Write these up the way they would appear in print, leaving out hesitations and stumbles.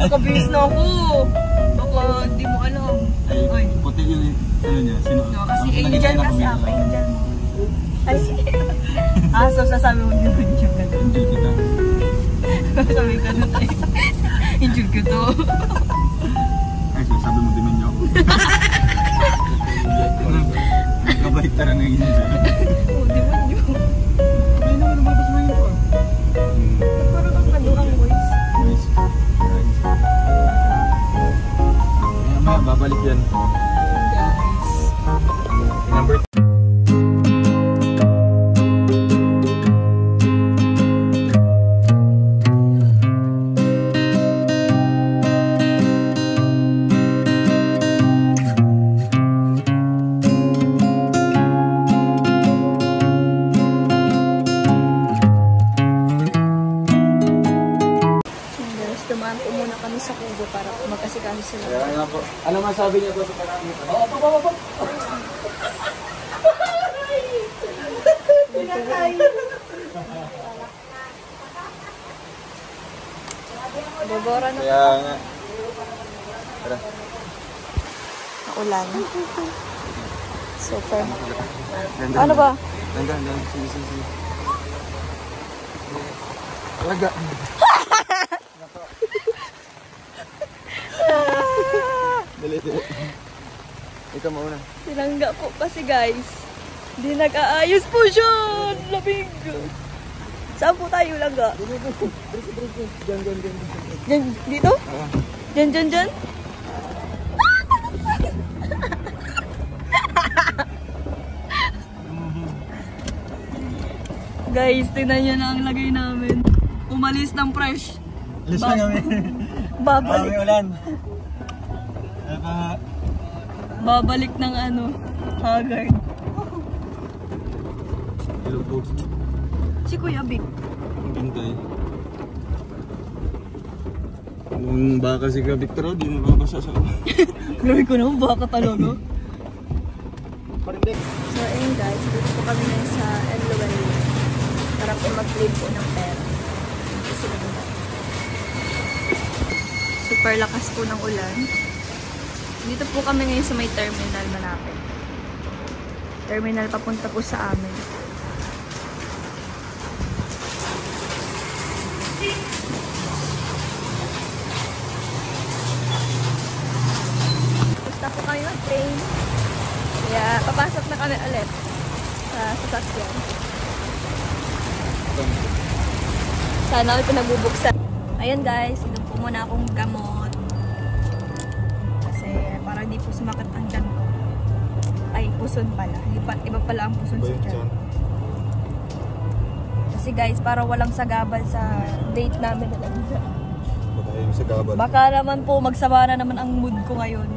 Nakabihis na ako. Baka di mo alam. Ay, puti yung ano niya. Sino? No, kasi angel kasi ako. Angel mo. Ay, so sasabi mo yung angel ka doon. Angel kita. Sabi ka doon tayo. Angel ko to. Ay, so sabi mo demonyo ako. Kabalik tara ng angel. Oo, demonyo. Ay, naman lumabas mo yun po. Parang ang kaduhang voice. Babalik yan. Guys. Number 2. Dumaan po muna kami sa kubo para magkasikaso sila. Kaya nga po. Ano masabi niyo po sa parami? Bogora na. Kaya nga. Tara. Naulan. Super. Ano ba? Ganda. Sige. Laga. Dali. Ikaw mauna. Sinangga po kasi guys. Hindi nag-aayos po siya. Labig. Saan po tayo langga? Diyan. Dito? Diyan. Guys, tingnan nyo na ang lagay namin. Umalis ng fresh. Alis na kami. Babalik. Ulan. Babalik ng ano, haggard. Hello folks. Si Kuya Big. Hintay. Kung baka si Kuya Victor, di mababasa sa ako. Grabe ko naman, baka talaga. So ayun guys, dito po kami ngayon sa LOL. Para po mag-claim po ng pera. Super lakas po ng ulan. Dito po kami ngayon sa may terminal malapit. Terminal papunta po sa amin. Basta po kami mag-train. Kaya papasok na kami ulit sa sasakyan. Sana ako pinagbubuksan. Ayan guys, ito po muna akong gamot. Kasi para di po sumakit ang tiyan ko. Ay, puson pala. Iba pala ang puson sa tiyan. Kasi guys, para walang sagabal sa date namin na lang. Baka naman po magsama na naman ang mood ko ngayon.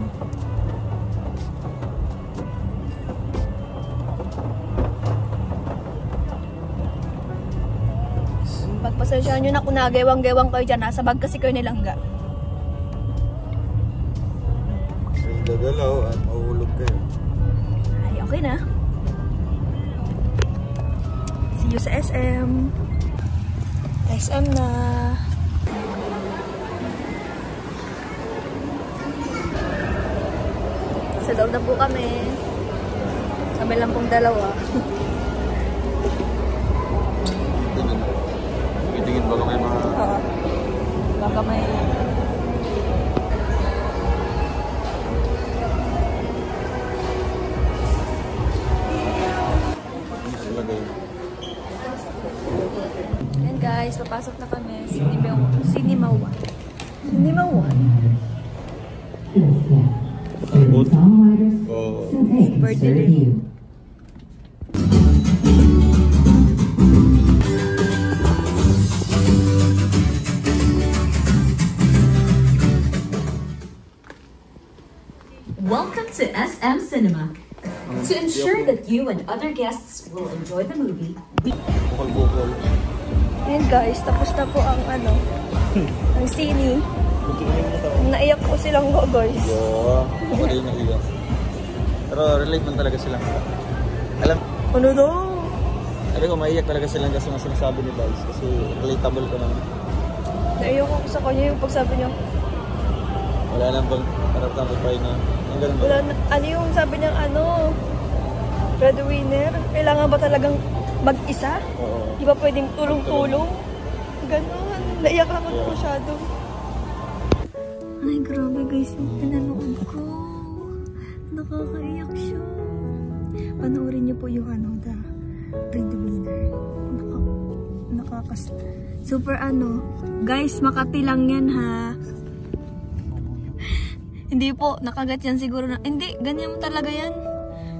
Pagpasensyahan nyo na kung nagewang-gewang kayo dyan. Nasa bag kasi kayo nilangga. Ay, gagalaw at mahulog kayo. Ay, okay na. See you sa SM. SM na. Sa loob na po kami. Kami lang pong dalawa. Tingin baka may mga... Oo. Baka may... Ayan guys, papasok na kami. Cinema 1. Cinema 1? Good. Super dilim. Welcome to SM Cinema. To ensure that you and other guests will enjoy the movie, Bukol-bukol. Ayan guys, tapos na po ang ano, ang sini. Naiyak po silang go guys. Oo, ako rin naiyak. Pero relate man talaga silang. Alam, Ano daw? sabi ko maiyak talaga silang kasi nga sinasabi ni Vice kasi relatable ko naman. Naiyak ako sa kanya yung pagsabi niya, Wala nang bang harap na magpahinga. Ang ganun ba? Wala na, ano yung sabi niyang breadwinner? Kailangan ba talagang mag-isa? Oo. Di ba pwedeng tulong-tulong? Ganon. Naiyak ako masyado. Ay, grabe guys. Yung pinanood ko. Nakakaiyak siya. Panoorin niyo po yung The Breadwinner. Super Guys, Makati lang yan ha. Hindi po, nakagat yan siguro na. Hindi, ganyan talaga yan.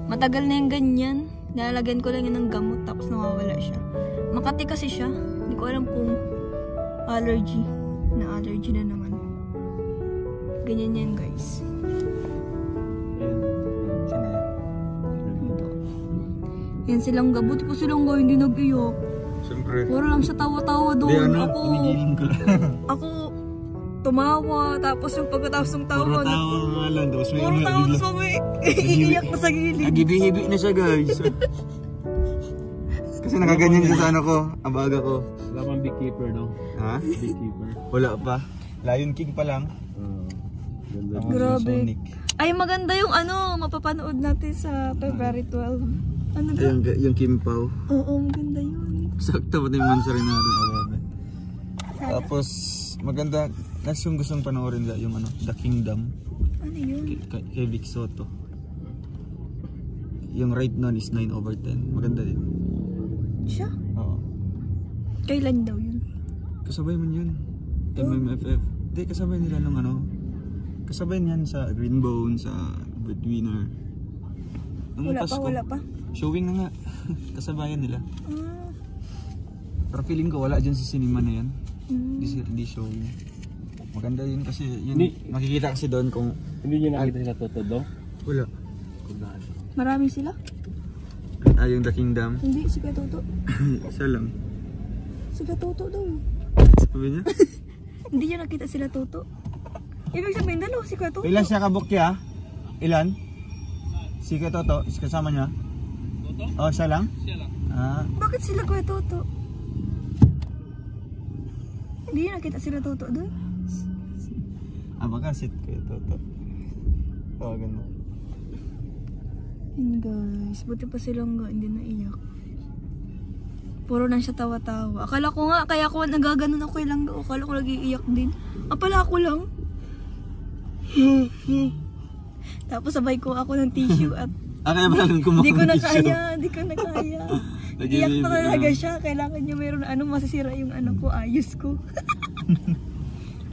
Matagal na yung ganyan. Nilalagyan ko lang yan ng gamot tapos nawawala siya. Makati kasi siya. Hindi ko alam kung allergy. Na-allergy na naman. Ganyan yan guys. Yan silang gabot. Buti po silang hindi nag-iyak. Siyempre. Puro lang siya tawa-tawa doon. Pinigilan ko lang. Ako, tumawa. Tapos yung pagkatapos ng tawa. Puro tawa nga lang. Tapos may Puro tawa. Tapos may iiyak pa sa gilid. Nagibi-hibi na siya guys. Kasi nakaganyan siya sa ko. Abaga ko. Wala pang beekeeper, no? Ha? Beekeeper. Wala pa. Lion King pa lang. Ganda. Grabe. Sonic. Ay, maganda yung mapapanood natin sa February 12. Ano ba? Yung Kim Pao. Oo, maganda yun. Sakto pati yung Mansa rin natin. Tapos, maganda. Next yung gustong panoorin nila, yung The Kingdom. Ano yun? Kay Vic Soto. Yung right nun is 9/10. Maganda din. Siya? Oo. Kailan daw yun? Kasabay man yun. MMFF. Hindi, kasabay nila nung kasabay niyan sa Greenbone, sa Breadwinner. Wala pa. Showing na nga. Kasabayan nila. Ah. Pero feeling ko wala dyan sa cinema na yan. Hindi showing. Maganda yun kasi yun, makikita kasi doon kung... Hindi nyo nakita sila Toto daw? Wala. Marami sila? Yung The Kingdom. Hindi, si Katoto. Isa lang. Si Katoto daw. Sabi niya? Hindi niya nakita sila Toto. Ibig sabihin dalawa si Katoto. Ilan siya kabukya? Ilan? Si Katoto? Kasama niya? Oh, siya lang? Siya lang. Ah. Bakit sila Kuya Toto? Hindi niya nakita sila Toto doon? Baka sit Kuya Toto. Oh, gano'n. And guys, buti pa silang hindi naiyak. Puro na siya tawa-tawa. Akala ko nga, kaya ako nagaganon ako lang. Akala ko nag-iiyak din. Pala ako lang. Tapos sabay ko ako ng tissue at Kaya ba lang kumakas? Hindi ko na kaya. Iyak pa talaga siya. Kailangan niya mayroon masisira yung ko, ayos ko.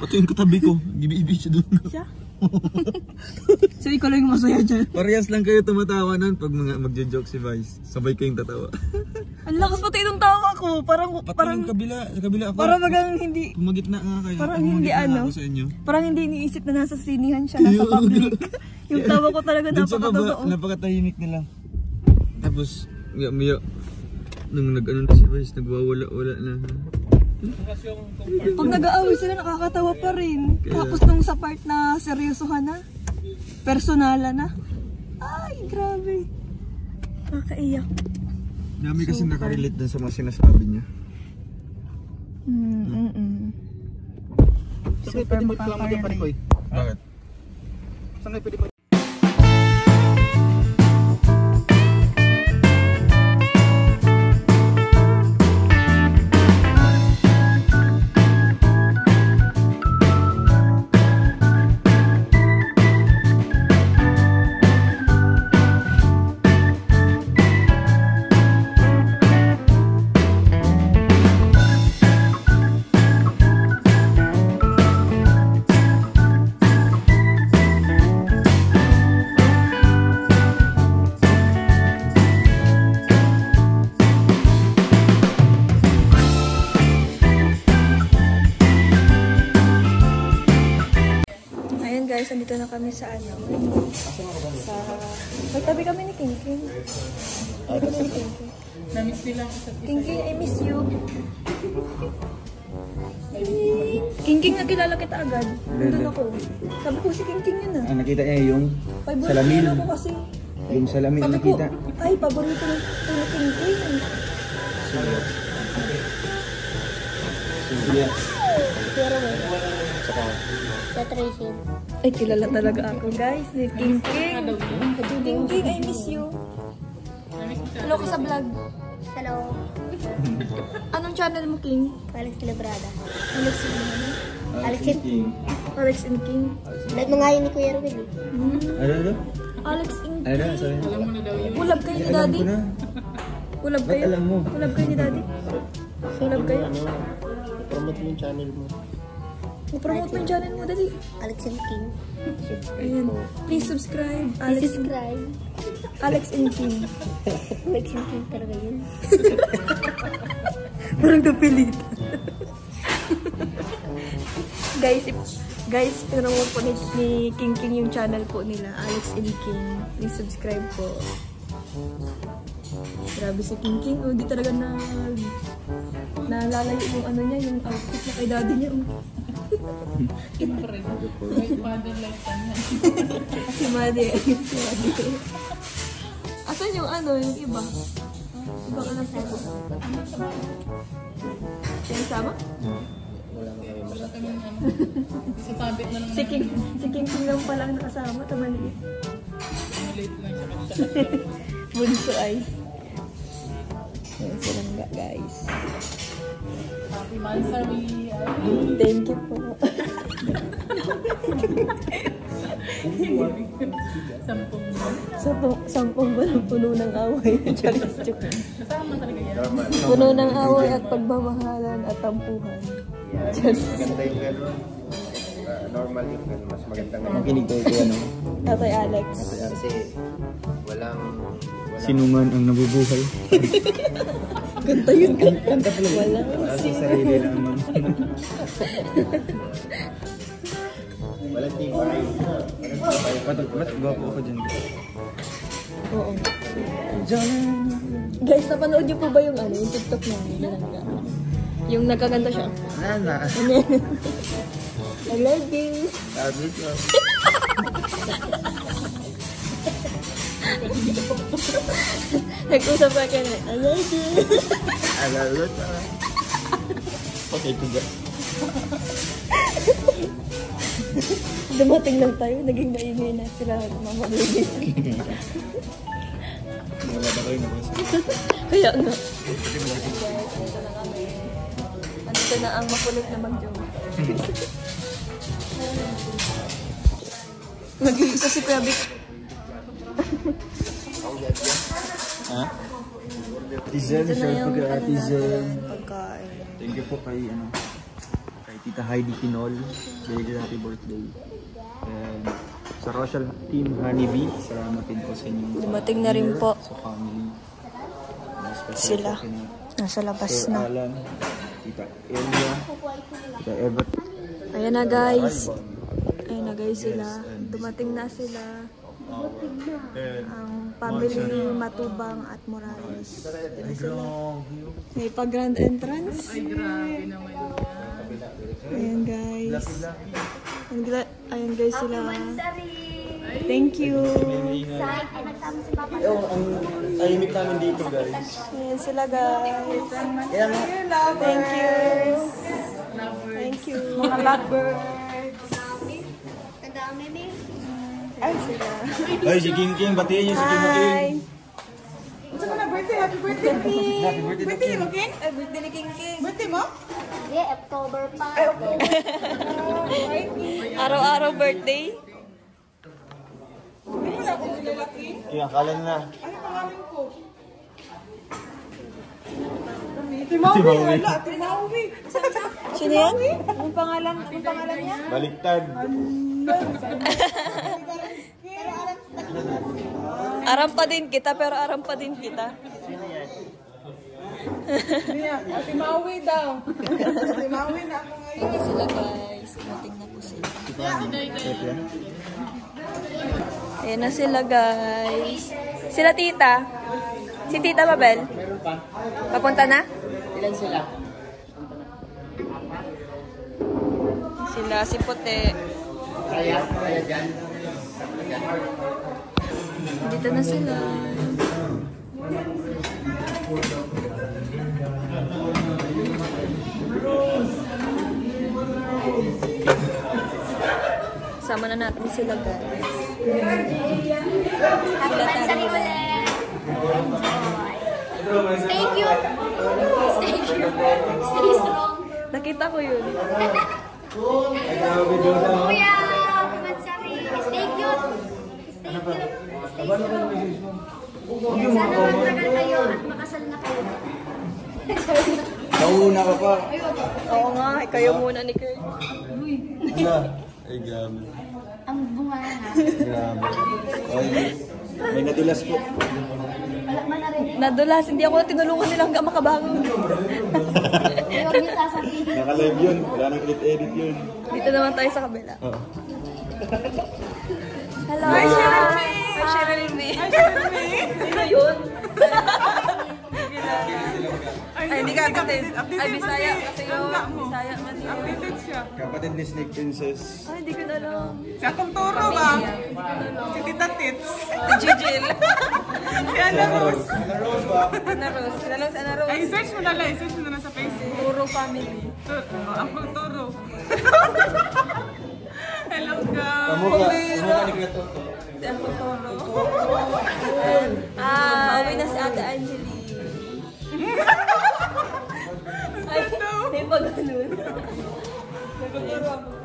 Pati yung katabi ko, gibi-ibi siya doon. Siya? So ikaw lang yung masaya dyan. Parehas lang kayo tumatawa nun pag magjo-joke si Vice. Sabay kayong tatawa. Ang lakas pati itong tawa ko. Parang yung kabila ako. Parang magang hindi. Pumagitna nga kayo. Parang hindi sa inyo. Parang hindi iniisip na nasa sinihan siya, nasa public. Yung tawa ko talaga napakatotoo. Napakatahimik nila. Tapos, miyak. Nung nag-ano si Vice, nagwawala-wala na. Pag nag-aaway sila, nakakatawa pa rin. Tapos nung sa part na seryosohan na, personala na. Ay, grabe. Nakakaiyak. Dami kasi nakarelate dun sa mga sinasabi niya. Super makakarelate. Bakit? Saan kayo pwede pa? Guys, andito na kami sa magtabi kami ni King King. Na-miss nila. King King, I miss you. King King, nakilala kita agad. Nandun ako. Sabi ko si King King yun ah. Nakita niya yung salamin ako kasi. Yung salamin Sabi nakita. ko, ay, paborito ng King King. Yeah. Pero Patricia. Ay, kilala talaga ako, guys. Si King King. King King, I miss you. Hello ka sa vlog. Hello. Anong channel mo, King? Alex Librada. Alex and King. Alex and King. Live mo nga yun ni Kuya Ruben eh. Ano? Alex and Ano na? Sabi mo? Ulab kayo ni Daddy? Alam ko na. Ulab kayo? Ba't alam mo? Ulab kayo ni Daddy? Ulab kayo? Promote mo yung channel mo. Promote mo yung channel mo, Daddy. Alex and King. Ayan. Please subscribe. Please subscribe. Alex and King. Alex and King talaga yun. Parang napilit. Guys, pinanong po ni King King yung channel po nila, Alex and King. Please subscribe po. Grabe si King King, oh, di talaga naalala yung ano niya, yung outfit na kay daddy niya. Oh. Si Madi. Asan yung ano, yung iba? Iba ka lang po. Yung sama? Si King King lang pala ang nakasama, tamaliit. Bunso ay. Ayan silang guys. Happy Mansari. Thank you po. Sampung buwan puno ng away. Charis joke. Kasama talaga yan. Puno ng away at pagmamahalan at tampuhan. Charis. Maganda yung gano'n. Normal yung gano'n. Mas magandang Makinig tayo kay ano. Tatay Alex. kasi walang Sinuman ang nabubuhay. Kanta yun, kanta pala. Wala. Sa sarili lang. walang tibay. Ba't gwapo ako dyan? Oo. Guys, napanood niyo po ba yung ano, yung TikTok namin? Yung nagkaganda siya. Nana. I love you. Sabi ko. Nag-usap pa ka na. I love you. Alalo ka. Okay, tuga. Dumating lang tayo, naging maingay na sila Mama Baby. Wala ba kayo nabasa? Kaya nga. Andito na ang makulit na mag-joke. Mag-iisa si Kuya Vic. Ha? Tizen, Ito na share po yung kay ano Tizen. natin, pagkain. Thank you po kay Tita Heidi Pinol. Very happy birthday. And sa Rochelle Team Honeybee, salamat din po sa inyo. Dumating na rin po. Sa family. Sila. Nasa labas Sir na. Alan, Tita Elia, Tita Eva. Ayan na guys. Ayan na guys sila. Dumating na sila. Ang family Matubang at Morales. Ayan na sila. May pa-grand entrance. Ay, grabe naman yan. Ayan guys. Ayan guys sila. Thank you. Ang tahimik namin dito, guys. Ayan sila guys. Thank you. Thank you. Mga lovebirds. Ang dami ni. Ay sila. Ay, si King King, batiin niyo si King King. Hi. Happy birthday, King? Ay, birthday ni King King. Birthday mo? Hindi, October pa. Araw-araw birthday. King, akala na. Timawi. Sino yan? Anong pangalan niya? Baliktad. Aram pa din kita, pero aram pa din kita. Timawi daw. Timawi na ako ngayon. Hindi sila guys. Dumating na po sila. Ayan na sila guys. Sila tita. Si Tita Babel. Papunta na? Ilan sila? Sila si Puti. Kaya dyan. Dito na sila. Kasama na natin sila, guys. Happy Bansari ulit! Stay cute! Stay cute! Stay strong! Nakita ko yun. Kuya! Happy Bansari! Stay cute! Stay cute! Stay strong! Sana magtagal kayo at makasal na kayo. Nauna ka pa. Oo nga, kayo muna ni Kurt. Ay, grabe. Ang bunga na. Grabe. Ay, may nadulas po. Wala man narinig. Nadulas, hindi ako tinulungan nilang makabangon. Huwag niyo sasabihin. Naka-live yun. Wala nang edit yun. Dito naman tayo sa kabila. Oo. Hello! Hi, Cheryl May! Hi, Cheryl May! Sino yun? Ay, hindi ka kapatid. Ay, Bisaya. Kasi yun, Bisaya man yun. Updated siya. Kapatid ni Snake Princess. Ay, hindi ko na alam. Si Atong Toro ba? Si Tita Tits. Si Gigil. Si Ana Rose. Ana Rose. Ana Rose. Ay, search mo na lang. I-search mo na lang sa Facebook. Turo family. Ang Toro. Hello, Kamu guys. ka ni Kreto. Si Ako Toro. Pauwi na si Ate Angeli. Ay, may pag ganun.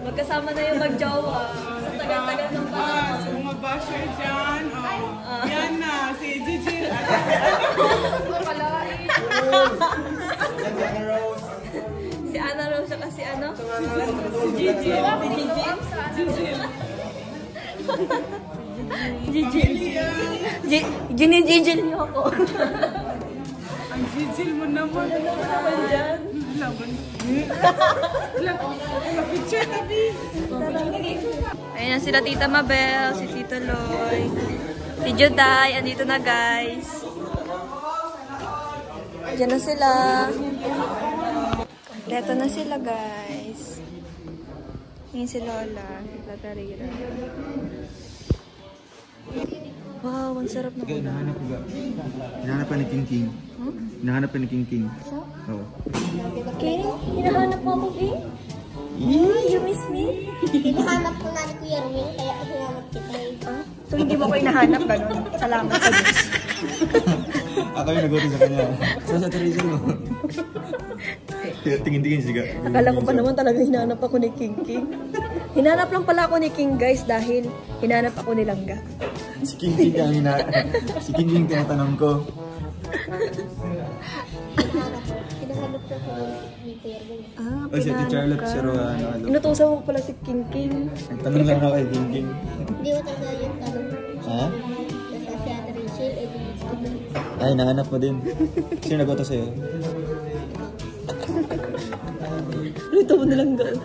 Magkasama na yung mag-jowa. Sa tagal-tagal ng bata. Sa mga basher dyan. Yan na. Si Gigi. Si Ana Rose siya kasi ano? Si Gigi. Gigi. Ginigigil niyo ako. Ang Gigi mo naman. Ano naman dyan? Laban. Picture tabi. Ayun na sila Tita Mabel, si Tito Loy, si Juday, andito na guys. Diyan na sila. Kompleto na sila guys. Ngayon si Lola, Latarira. Wow, ang sarap na ulam. Hinahanap ko ba? Hinahanap pa ni King King. Hinahanap pa ni King King. So? Oo. King? Hinahanap mo ako, King? You miss me? Hinahanap ko na ni Kuya Erwin, kaya hinanap kita eh. So hindi mo ko hinahanap ganun? Salamat sa Diyos. Ako yung nagutin sa kanya. Saan sa Teresa mo? Tingin-tingin siya. Akala ko pa naman talaga hinahanap ako ni King King. Hinanap lang pala ako ni King guys dahil hinanap ako ni Langga. Si King King ang si King King tinatanong ko. Hinahanap ko ni Kuya Erwin. Ah, O si Ate Charlotte, si Rowan. Inutusan mo pala si King King. Tanong lang ako kay King King. Hindi ko talaga yung tanong. Ha? Nasa si Ate Rachel, eh di ko. Ay, nahanap mo din. Sino nag-auto sa'yo? Luto mo na lang gan.